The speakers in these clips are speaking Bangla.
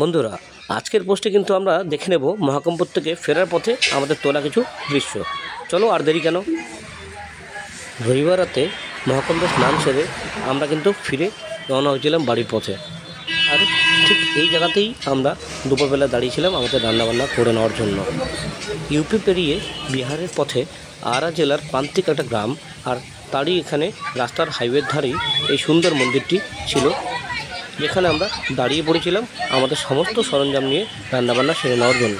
বন্ধুরা, আজকের পোস্টে কিন্তু আমরা দেখে নেব মহাকুম্ভ থেকে ফেরার পথে আমাদের তোলা কিছু দৃশ্য। চলো আর দেরি কেন। রবিবার রাতে মহাকুম্ভে স্নান সেরে আমরা কিন্তু ফিরে রওনা হয়েছিলাম বাড়ির পথে। আর ঠিক এই জায়গাতেই আমরা দুপুরবেলা দাঁড়িয়েছিলাম আমাদের রান্নাবান্না করে নেওয়ার জন্য। ইউপি পেরিয়ে বিহারের পথে আরা জেলার প্রান্তিক একটা গ্রাম, আর তারই এখানে রাস্তার হাইওয়ের ধারেই এই সুন্দর মন্দিরটি ছিল, যেখানে আমরা দাঁড়িয়ে পড়েছিলাম আমাদের সমস্ত সরঞ্জাম নিয়ে রান্নাবান্না সেরে নেওয়ার জন্য।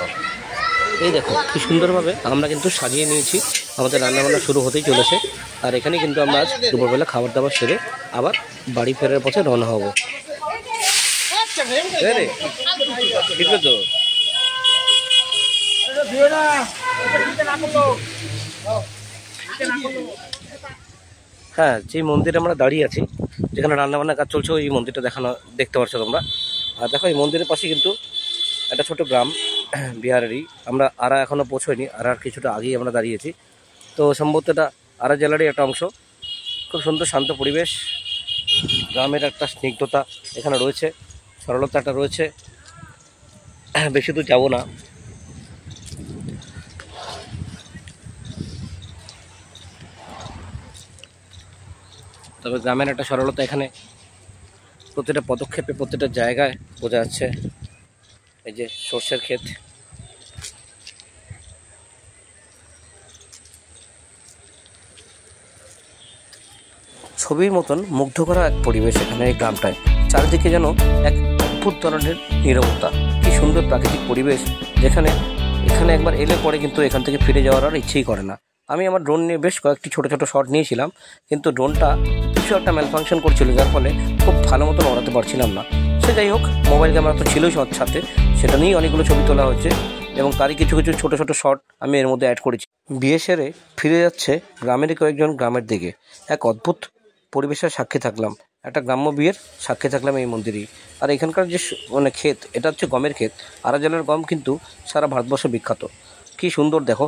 এই দেখো কী সুন্দরভাবে আমরা কিন্তু সাজিয়ে নিয়েছি, আমাদের রান্নাবান্না শুরু হতেই চলেছে। আর এখানে কিন্তু আমরা আজ দুপুরবেলা খাবার দাবার সেরে আবার বাড়ি ফেরার পথে রওনা হব। ঠিক তো? হ্যাঁ, যে মন্দিরে আমরা দাঁড়িয়ে আছি, যেখানে রান্নাবান্না কাজ চলছে, ওই মন্দিরটা দেখতে পাচ্ছ তোমরা। আর দেখো এই মন্দিরের পাশে কিন্তু একটা ছোট গ্রাম বিহারেরই। আমরা আরা এখনও পৌঁছইনি, আরার কিছুটা আগেই আমরা দাঁড়িয়েছি। তো সম্ভবত এটা আরা জেলারই একটা অংশ। খুব সুন্দর শান্ত পরিবেশ, গ্রামের একটা স্নিগ্ধতা এখানে রয়েছে, সরলতা একটা রয়েছে। বেশি দূর যাবো না। তবে গ্রামের একটা সরলতা এখানে প্রতিটা পদক্ষেপে, প্রতিটা জায়গায় বোঝা যাচ্ছে। এই যে সর্ষের ক্ষেত, ছবির মতন মুগ্ধ করা এক পরিবেশ এখানে এই গ্রামটায়। চারিদিকে যেন এক অদ্ভুত ধরনের নীরবতা। কি সুন্দর প্রাকৃতিক পরিবেশ, যেখানে এখানে একবার এলে পরে কিন্তু এখান থেকে ফিরে যাওয়ার আর ইচ্ছেই করে না। আমি আমার ড্রোন নিয়ে বেশ কয়েকটি ছোটো ছোটো শট নিয়েছিলাম, কিন্তু ড্রোনটা কিছু একটা ম্যালফাংশন করছিল, যার ফলে খুব ভালো মতন ওড়াতে পারছিলাম না। সে যাই হোক, মোবাইল ক্যামেরা তো ছিলই সাথে, সেটা নিয়েই অনেকগুলো ছবি তোলা হচ্ছে এবং তারই কিছু কিছু ছোটো ছোটো শট আমি এর মধ্যে অ্যাড করেছি। বিয়ে সেরে ফিরে যাচ্ছে গ্রামেরই কয়েকজন গ্রামের দিকে। এক অদ্ভুত পরিবেশের সাক্ষী থাকলাম, একটা গ্রাম্য বিয়ের সাক্ষী থাকলাম এই মন্দিরেই। আর এখানকার যে ক্ষেত, এটা হচ্ছে গমের ক্ষেত। আরা জেলার গম কিন্তু সারা ভারতবর্ষে বিখ্যাত। কি সুন্দর দেখো,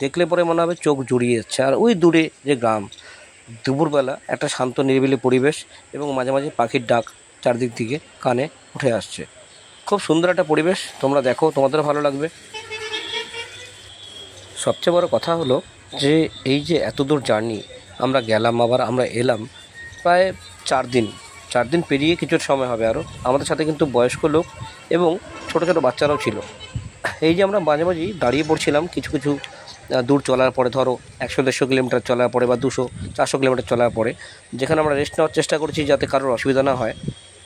দেখলে পরে মনে হবে চোখ জুড়িয়ে যাচ্ছে। আর ওই দূরে যে গ্রাম, দুপুরবেলা একটা শান্ত নিরিবিলি পরিবেশ এবং মাঝে মাঝে পাখির ডাক চারদিক থেকে কানে উঠে আসছে। খুব সুন্দর একটা পরিবেশ, তোমরা দেখো, তোমাদেরও ভালো লাগবে। সবচেয়ে বড় কথা হলো যে এই যে এত দূর জার্নি আমরা গেলাম, আবার আমরা এলাম, প্রায় 4 দিন পেরিয়ে কিছু সময় হবে আরও। আমাদের সাথে কিন্তু বয়স্ক লোক এবং ছোটো ছোটো বাচ্চারাও ছিল। এই যে আমরা মাঝে মাঝেই দাঁড়িয়ে পড়ছিলাম কিছু কিছু দূর চলার পরে, ধরো 100-150 কিলোমিটার চলার পরে বা 200-400 কিলোমিটার চলার পরে, যেখানে আমরা রেস্ট নেওয়ার চেষ্টা করছি যাতে কারোর অসুবিধা না হয়।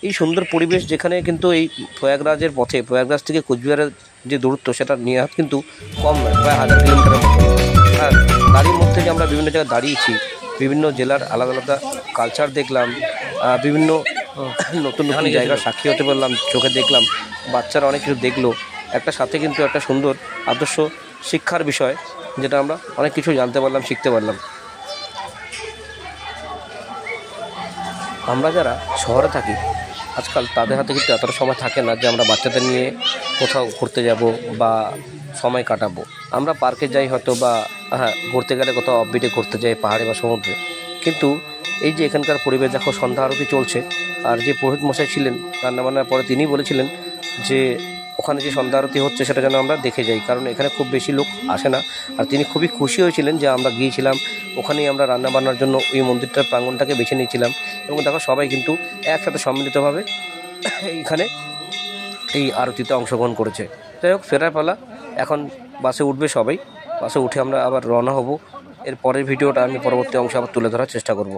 এই সুন্দর পরিবেশ, যেখানে কিন্তু এই প্রয়াগরাজের পথে, প্রয়াগরাজ থেকে কোচবিহারের যে দূরত্ব, সেটা নিহাত কিন্তু কম নয়, প্রায় 1000 কিলোমিটারের মতো। আর তারই মধ্যে যে আমরা বিভিন্ন জায়গায় দাঁড়িয়েছি, বিভিন্ন জেলার আলাদা আলাদা কালচার দেখলাম, বিভিন্ন নতুন নতুন জায়গার সাক্ষী হতে পারলাম, চোখে দেখলাম, বাচ্চারা অনেক কিছু দেখলো। একটা সাথে কিন্তু একটা সুন্দর আদর্শ শিক্ষার বিষয়, যেটা আমরা অনেক কিছু জানতে পারলাম, শিখতে পারলাম। আমরা যারা শহরে থাকি আজকাল, তাদের হাতে কিন্তু এতটা সময় থাকে না যে আমরা বাচ্চাদের নিয়ে কোথাও ঘুরতে যাব বা সময় কাটাবো। আমরা পার্কে যাই হয়তো, বা ঘুরতে গেলে কোথাও অফবিটে ঘুরতে যাই পাহাড়ে বা সমুদ্রে। কিন্তু এই যে এখানকার পরিবেশ দেখো, সন্ধ্যা আরতি চলছে। আর যে পুরোহিত মশাই ছিলেন রান্নাবান্নার পরে, তিনি বলেছিলেন যে ওখানে যে সন্ধ্যা আরতি হচ্ছে সেটা যেন আমরা দেখে যাই, কারণ এখানে খুব বেশি লোক আসে না। আর তিনি খুবই খুশি হয়েছিলেন যে আমরা গিয়েছিলাম, ওখানেই আমরা রান্নাবান্নার জন্য ওই মন্দিরটার প্রাঙ্গণটাকে বেছে নিয়েছিলাম। এবং দেখো সবাই কিন্তু একসাথে সম্মিলিতভাবে এইখানে এই আরতিতে অংশগ্রহণ করেছে। যাই হোক, ফেরার পালা, এখন বাসে উঠবে সবাই। বাসে উঠে আমরা আবার রওনা হব। এর পরের ভিডিওটা আমি পরবর্তী অংশে আবার তুলে ধরার চেষ্টা করব।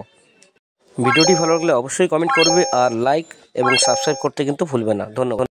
ভিডিওটি ভালো লাগলে অবশ্যই কমেন্ট করবে, আর লাইক এবং সাবস্ক্রাইব করতে কিন্তু ভুলবে না। ধন্যবাদ।